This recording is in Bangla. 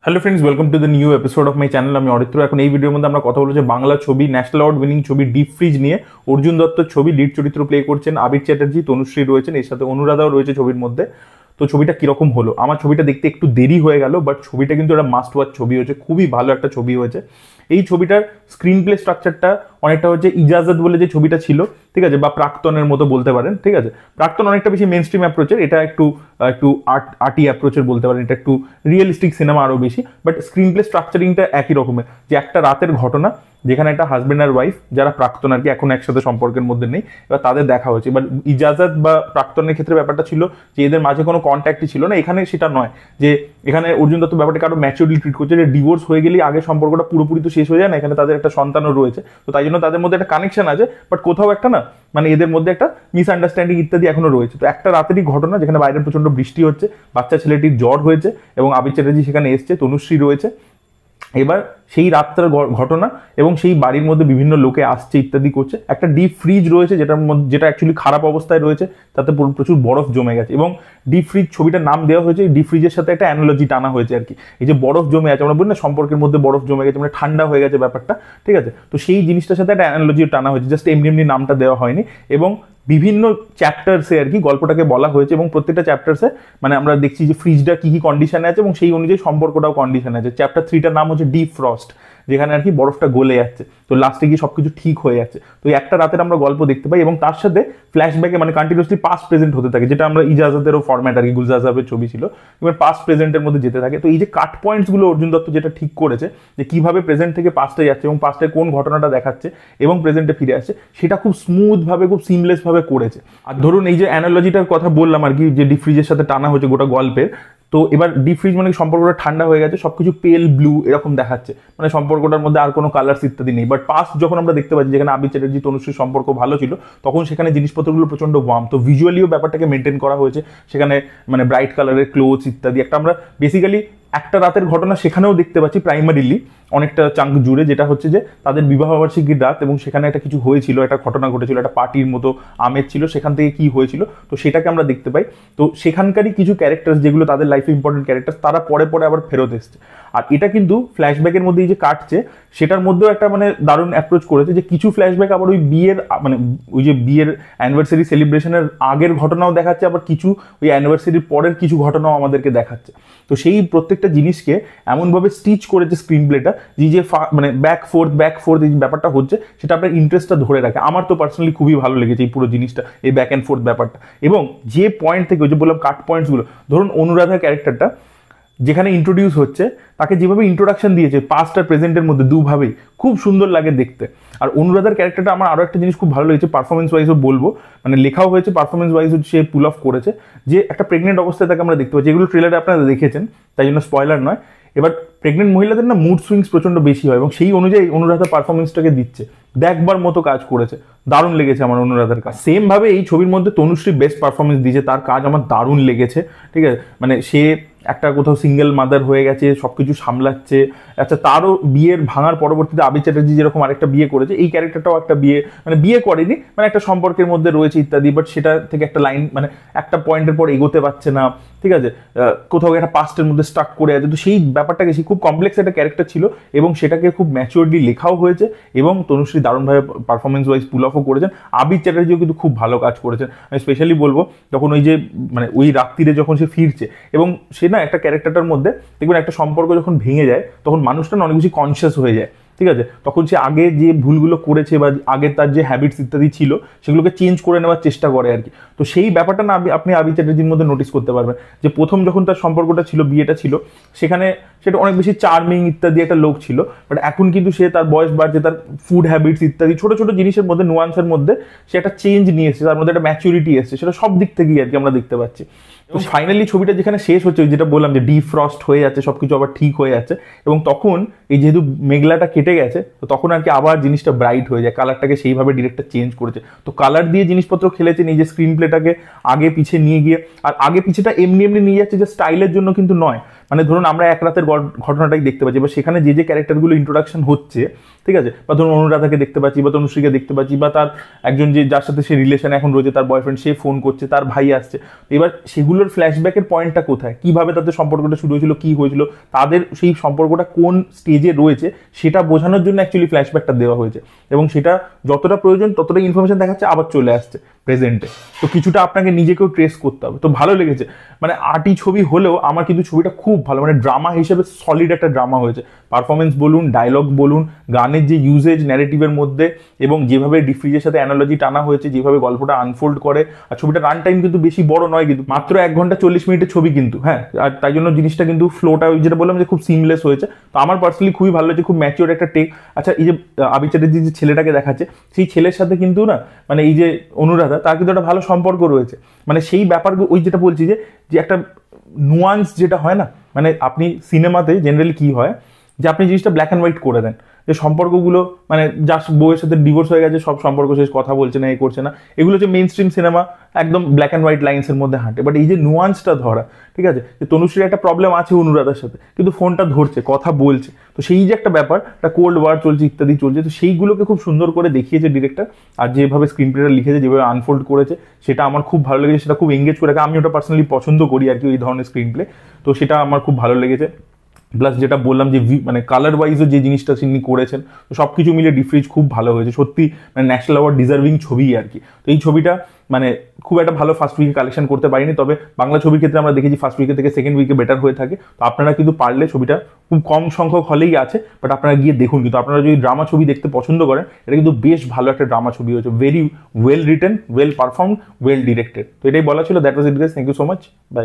Hello friends, welcome to the new episode of my channel. আমি অরিত্র। এখন এই ভিডিওর মধ্যে আমরা কথা বলবো যে বাংলা ছবি ন্যাশনাল অ্যাওয়ার্ড উইনিং ছবি ডিপ ফ্রিজ নিয়ে। অর্জুন দত্তর ছবি, লিড চরিত্র প্লে করছেন আবির চ্যাটার্জি, তনুশ্রী রয়েছেন, এর সাথে অনুরাধাও রয়েছে ছবির মধ্যে। তো ছবিটা কিরকম হলো? আমার ছবিটা দেখতে একটু দেরি হয়ে গেল, বাট ছবিটা কিন্তু একটা মাস্ট ওয়াচ ছবি হয়েছে, খুবই ভালো একটা ছবি হয়েছে। এই ছবিটার স্ক্রিন প্লে স্ট্রাকচারটা অনেকটা হচ্ছে ইজাজত বলে যে ছবিটা ছিল, ঠিক আছে, বা প্রাক্তনের মতো বলতে পারেন, ঠিক আছে। প্রাক্তন অনেকটা বেশি মেন স্ট্রিম অ্যাপ্রোচের, এটা একটু একটু আর্টি অ্যাপ্রোচের বলতে পারেন, এটা একটু রিয়েলিস্টিক সিনেমা আরও বেশি, বাট স্ক্রিন প্লে স্ট্রাকচারিংটা একই রকমের। যে একটা রাতের ঘটনা যেখানে একটা হাজব্যান্ড আর ওয়াইফ, যারা প্রাক্তন আর কি, এখন একসাথে সম্পর্কের মধ্যে নেই, এবার তাদের দেখা হয়েছে। এবার ইজাজত বা প্রাক্তনের ক্ষেত্রে ব্যাপারটা ছিল যে এদের মাঝে কোনো কন্ট্যাক্টই ছিল না। এখানে সেটা নয়, যে এখানে অর্জুন দত্ত ব্যাপারটাকে আরো ম্যাচিউরলি ট্রিট করছে, যে ডিভোর্স হয়ে গেলেই আগে সম্পর্কটা পুরোপুরি তো শেষ হয়ে যায় না, এখানে তাদের একটা সন্তানও রয়েছে, তো তাই জন্য তাদের মধ্যে একটা কানেকশন আছে, বাট কোথাও একটা না, মানে এদের মধ্যে একটা মিসআন্ডারস্ট্যান্ডিং ইত্যাদি এখনো রয়েছে। তো একটা রাতেরই ঘটনা যেখানে বাইরে প্রচন্ড বৃষ্টি হচ্ছে, বাচ্চা ছেলেটির জ্বর হয়েছে এবং আবির চ্যাটার্জি সেখানে এসছে, তনুশ্রী রয়েছে। এবার সেই রাতটার ঘটনা এবং সেই বাড়ির মধ্যে বিভিন্ন লোকে আসছে ইত্যাদি করছে। একটা ডিপ ফ্রিজ রয়েছে যেটার মধ্যে, যেটা অ্যাকচুয়ালি খারাপ অবস্থায় রয়েছে, তাতে প্রচুর বরফ জমে গেছে, এবং ডিপ ফ্রিজ ছবিটার নাম দেওয়া হয়েছে ডিপ ফ্রিজের সাথে একটা অ্যানালজি টানা হয়েছে আর কি। এই যে বরফ জমে আছে, আমরা বলি না সম্পর্কের মধ্যে বরফ জমে গেছে, মানে ঠান্ডা হয়ে গেছে ব্যাপারটা, ঠিক আছে। তো সেই জিনিসটার সাথে একটা অ্যানালজি টানা হয়েছে, জাস্ট এমনি এমনি নামটা দেওয়া হয়নি। এবং বিভিন্ন চ্যাপ্টার্সে আর কি গল্পটাকে বলা হয়েছে, এবং প্রত্যেকটা চ্যাপ্টার্সে মানে আমরা দেখছি যে ফ্রিজটা কি কি কন্ডিশনে আছে এবং সেই অনুযায়ী সম্পর্কটাও কন্ডিশনে আছে। চ্যাপ্টার 3টার নাম হচ্ছে ডিপ ফ্রস্ট, যেখানে আর কি বরফটা গলে যাচ্ছে, তো লাস্টে গিয়ে সবকিছু ঠিক হয়ে যাচ্ছে। তো এই একটা রাতের আমরা গল্প দেখতে পাই, এবং তার সাথে ফ্ল্যাশব্যাকে মানে কন্টিনিউসলি পাস্ট প্রেজেন্ট হতে থাকে, যেটা আমরা ইজাজতেরও ফরম্যাট আর কি, গুলজার সাহেবের ছবি ছিল, এবার পাস্ট প্রেজেন্টের মধ্যে যেতে থাকে। তো এই যে কাট পয়েন্টস গুলো অর্জুন দত্ত যেটা ঠিক করেছে, যে কিভাবে প্রেজেন্ট থেকে পাস্টে যাচ্ছে এবং পাস্টে কোন ঘটনাটা দেখাচ্ছে এবং প্রেজেন্টে ফিরে আসছে, সেটা খুব স্মুথ ভাবে, খুব সিমলেস ভাবে করেছে। আর ধরুন এই যে অ্যানালজিটার কথা বললাম আর কি, যে ডিপ ফ্রিজের সাথে টানা হয়েছে গোটা গল্পের, তো এবার ডিপ ফ্রিজ মানে সম্পর্কটা ঠান্ডা হয়ে গেছে, সবকিছু পেল ব্লু এরকম দেখাচ্ছে, মানে সম্পর্কটার মধ্যে আর কোনো কালার্স ইত্যাদি নেই। বাট পাস্ট যখন আমরা দেখতে পাচ্ছি যেখানে আবির চ্যাটার্জি তনুশ্রীর সম্পর্ক ভালো ছিল, তখন সেখানে জিনিসপত্রগুলো প্রচন্ড ওয়ার্ম, তো ভিজুয়ালিও ব্যাপারটাকে মেনটেন করা হয়েছে সেখানে, মানে ব্রাইট কালারের ক্লোথস ইত্যাদি। একটা আমরা বেসিক্যালি একটা রাতের ঘটনা সেখানেও দেখতে পাচ্ছি প্রাইমারিলি অনেকটা চাঙ্ক জুড়ে, যেটা হচ্ছে যে তাদের বিবাহবার্ষিকীর রাত, এবং সেখানে একটা কিছু হয়েছিল, একটা ঘটনা ঘটেছিল, একটা পার্টির মতো আমেজ ছিল, সেখান থেকে কি হয়েছিল তো সেটাকে আমরা দেখতে পাই। তো সেখানকারই কিছু ক্যারেক্টার্স যেগুলো তাদের লাইফে ইম্পর্টেন্ট ক্যারেক্টার্স, তারা পরে পরে আবার ফেরত এসছে। আর এটা কিন্তু ফ্ল্যাশব্যাকের মধ্যে যে কাটছে, সেটার মধ্যেও একটা মানে দারুণ অ্যাপ্রোচ করেছে, যে কিছু ফ্ল্যাশব্যাক আবার ওই বিয়ের মানে ওই যে বিয়ের অ্যানিভার্সারি সেলিব্রেশনের আগের ঘটনাও দেখাচ্ছে, আবার কিছু ওই অ্যানিভার্সারির পরের কিছু ঘটনাও আমাদেরকে দেখাচ্ছে। তো সেই প্রত্যেকটা জিনিসকে এমনভাবে স্টিচ করেছে স্ক্রিন প্লেটা, যে মানে ব্যাক ফোর্থ এই ব্যাপারটা হচ্ছে, সেটা আপনার ইন্টারেস্টটা ধরে রাখে। আমার তো পার্সোনালি খুবই ভালো লেগেছে এই পুরো জিনিসটা, এই ব্যাক অ্যান্ড ফোর্থ ব্যাপারটা। এবং যে পয়েন্ট থেকে ওই যে বললাম কাট পয়েন্টসগুলো, ধরুন অনুরাধা ক্যারেক্টারটা যেখানে ইন্ট্রোডিউস হচ্ছে, তাকে যেভাবে ইন্ট্রোডাকশন দিয়েছে পাস্ট আর প্রেজেন্টের মধ্যে দুভাবেই খুব সুন্দর লাগে দেখতে। আর অনুরাধার ক্যারেক্টারটা আমার আরও একটা জিনিস খুব ভালো লেগেছে, পারফরমেন্স ওয়াইজও বলবো, মানে লেখাও হয়েছে, পারফরমেন্স ওয়াইজও সে পুল অফ করেছে। যে একটা প্রেগনেন্ট অবস্থায় তাকে আমরা দেখতে পাচ্ছি, যেগুলো ট্রেলারে আপনারা দেখেছেন, তাই জন্য স্পয়লার নয়। এবার প্রেগনেন্ট মহিলাদের না মুড সুইংস প্রচন্ড বেশি হয়, এবং সেই অনুযায়ী অনুরাধা পারফরমেন্সটাকে দিচ্ছে, দেখবার মতো কাজ করেছে, দারুণ লেগেছে আমার অনুরাধার কাজ। সেম ভাবে এই ছবির মধ্যে তনুশ্রী বেস্ট পারফরমেন্স দিয়েছে, তার কাজ আমার দারুণ লেগেছে, ঠিক আছে। মানে সে একটা কোথাও সিঙ্গেল মাদার হয়ে গেছে, সবকিছু সামলাচ্ছে। আচ্ছা, তারও বিয়ের ভাঙার পরবর্তীতে আবির চ্যাটার্জি যেরকম আরেকটা বিয়ে করেছে, এই ক্যারেক্টারটাও একটা বিয়ে, মানে বিয়ে করেনি, মানে একটা সম্পর্কের মধ্যে রয়েছে ইত্যাদি, বাট সেটা থেকে একটা লাইন, মানে একটা পয়েন্টের পর এগোতে পারছে না, ঠিক আছে, কোথাও একটা পাস্টের মধ্যে স্টাক করে আছে। তো সেই ব্যাপারটাকে, সেই খুব কমপ্লেক্স একটা ক্যারেক্টার ছিল, এবং সেটাকে খুব ম্যাচিওরলি লেখাও হয়েছে, এবং তনুশ্রী দারুণভাবে পারফরমেন্স ওয়াইজ পুল অফও করেছেন। আবির চ্যাটার্জিও কিন্তু খুব ভালো কাজ করেছেন। আমি স্পেশালি বলবো যখন ওই যে মানে ওই রাত্রিরে যখন সে ফিরছে, এবং সে না একটা ক্যারেক্টারটার মধ্যে দেখবেন একটা সম্পর্ক যখন ভেঙে যায়, তখন মানুষটা না অনেক বেশি কনসিয়াস হয়ে যায়, ঠিক আছে। তখন সে আগে যে ভুলগুলো করেছে বা আগে তার যে হ্যাবিটস ইত্যাদি ছিল, সেগুলোকে চেঞ্জ করে নেওয়ার চেষ্টা করে আর কি। তো সেই ব্যাপারটা না আপনি আবির চ্যাটার্জির মধ্যে নোটিস করতে পারবেন, যে প্রথম যখন তার সম্পর্কটা ছিল, বিয়েটা ছিল, সেখানে সেটা অনেক বেশি চার্মিং ইত্যাদি একটা লোক ছিল, বাট এখন কিন্তু সে তার বয়স বাড়ছে, তার ফুড হ্যাবিটস ইত্যাদি ছোট ছোট জিনিসের মধ্যে, নুয়ান্সের মধ্যে সে একটা চেঞ্জ নিয়ে এসেছে, তার মধ্যে একটা ম্যাচুরিটি এসেছে, সেটা সব দিক থেকেই আর কি আমরা দেখতে পাচ্ছি। এবং ফাইনালি ছবিটা যেখানে শেষ হচ্ছে, যেটা বললাম যে ডিফ্রস্ট হয়ে যাচ্ছে, সবকিছু আবার ঠিক হয়ে যাচ্ছে, এবং তখন এই যেহেতু মেঘলাটা কেটে গেছে, তো তখন আর কি আবার জিনিসটা ব্রাইট হয়ে যায়, কালারটাকে সেইভাবে ডিরেক্টর চেঞ্জ করেছে। তো কালার দিয়ে জিনিসপত্র খেলেছেন, এই যে স্ক্রিন প্লেটাকে আগে পিছিয়ে নিয়ে গিয়ে, আর আগে পিছেটা এমনি এমনি নিয়ে যাচ্ছে যে স্টাইলের জন্য কিন্তু নয়, মানে ধরুন আমরা এক রাতের ঘটনাটাই দেখতে পাচ্ছি, বা সেখানে যে যে ক্যারেক্টারগুলো ইন্ট্রোডাকশন হচ্ছে, ঠিক আছে, বা ধরুন অনুরাধাকে দেখতে পাচ্ছি, বা তনুশ্রীকে দেখতে পাচ্ছি, বা তার একজন যে যার সাথে সে রিলেশনে এখন রয়েছে তার বয়ফ্রেন্ড, সে ফোন করছে, তার ভাই আসছে। এবার সেগুলোর ফ্ল্যাশব্যাকের পয়েন্টটা কোথায়, কিভাবে তাদের সম্পর্কটা শুরু হয়েছিল, কি হয়েছিল, তাদের সেই সম্পর্কটা কোন স্টেজে রয়েছে সেটা বোঝানোর জন্য অ্যাকচুয়ালি ফ্ল্যাশব্যাকটা দেওয়া হয়েছে, এবং সেটা যতটা প্রয়োজন ততটা ইনফরমেশন দেখাচ্ছে, আবার চলে আসছে প্রেজেন্টে। তো কিছুটা আপনাকে নিজেকেও ট্রেস করতে হবে। তো ভালো লেগেছে, মানে আর্টি ছবি হলেও আমার কিন্তু ছবিটা খুব ভালো, মানে ড্রামা হিসেবে সলিড একটা ড্রামা হয়েছে। পারফরমেন্স বলুন, ডায়লগ বলুন, গানের যে ইউজেজ ন্যারেটিভের মধ্যে, এবং যেভাবে ডিফ্রিজের সাথে অ্যানালজি টানা হয়েছে, যেভাবে গল্পটা আনফোল্ড করে। আর ছবিটা রান টাইম কিন্তু বেশি বড় নয়, কিন্তু মাত্র 1 ঘন্টা 40 মিনিটের ছবি কিন্তু, হ্যাঁ। আর তাই জন্য জিনিসটা কিন্তু ফ্লোটা যেটা বললাম যে খুব সিমলেস হয়েছে। তো আমার পার্সোনালি খুবই ভালো লাগছে, খুব ম্যাচিওর একটা টেক। আচ্ছা, এই যে আবির চ্যাটার্জি যে ছেলেটাকে দেখাচ্ছে, সেই ছেলের সাথে কিন্তু না, মানে এই যে অনুরাধা, তার কিন্তু একটা ভালো সম্পর্ক রয়েছে। মানে সেই ব্যাপারগুলো, ওই যেটা বলছি যে একটা নুয়ান্স যেটা হয় না, মানে আপনি সিনেমাতে জেনারেলি কি হয় যে আপনি জিনিসটা ব্ল্যাক অ্যান্ড হোয়াইট করে দেন, যে সম্পর্কগুলো মানে যার বউয়ের সাথে ডিভোর্স হয়ে গেছে, সব সম্পর্ক শেষ, কথা বলছে না, এ করছে না, এগুলো হচ্ছে মেইন স্ট্রিম সিনেমা, একদম ব্ল্যাক অ্যান্ড হোয়াইট লাইন্সের মধ্যে হাঁটে। বাট এই যে নুয়ান্সটা ধরা, ঠিক আছে, যে তনুশ্রীর একটা প্রবলেম আছে অনুরাধার সাথে, কিন্তু ফোনটা ধরছে, কথা বলছে, তো সেই যে একটা ব্যাপার, একটা কোল্ড ওয়ার চলছে, ইত্যাদি চলছে, তো সেইগুলোকে খুব সুন্দর করে দেখিয়েছে ডিরেক্টর। আর যেভাবে স্ক্রিন প্লেটা লিখেছে, যেভাবে আনফোল্ড করেছে, সেটা আমার খুব ভালো লেগেছে, সেটা খুব এঙ্গেজ করে রাখে। আমি ওটা পার্সোনালি পছন্দ করি আর কি, এই ধরনের স্ক্রিন প্লে। তো সেটা আমার খুব ভালো লেগেছে। প্লাস যেটা বললাম যে মানে কালার ওয়াইজও যে জিনিসটা তিনি করেছেন, তো সব কিছু মিলে ডিফ্রিজ খুব ভালো হয়েছে সত্যি, মানে ন্যাশনাল অ্যাওয়ার্ড ডিজার্ভিং ছবি আর কি। তো এই ছবিটা মানে খুব একটা ভালো ফার্স্ট উইকে কালেকশন করতে পারিনি, তবে বাংলা ছবির ক্ষেত্রে আমরা দেখেছি ফার্স্ট উইকে থেকে সেকেন্ড উইকে বেটার হয়ে থাকে। তো আপনারা কিন্তু পারলে, ছবিটা খুব কম সংখ্যক হলেই আছে, বাট আপনারা গিয়ে দেখুন। কিন্তু আপনারা যদি ড্রামা ছবি দেখতে পছন্দ করেন, এটা কিন্তু বেশ ভালো একটা ড্রামা ছবি হয়েছে, very well written, well perform, well directed. তো এটাই বলা ছিল। That was it guys, thank you so much, by.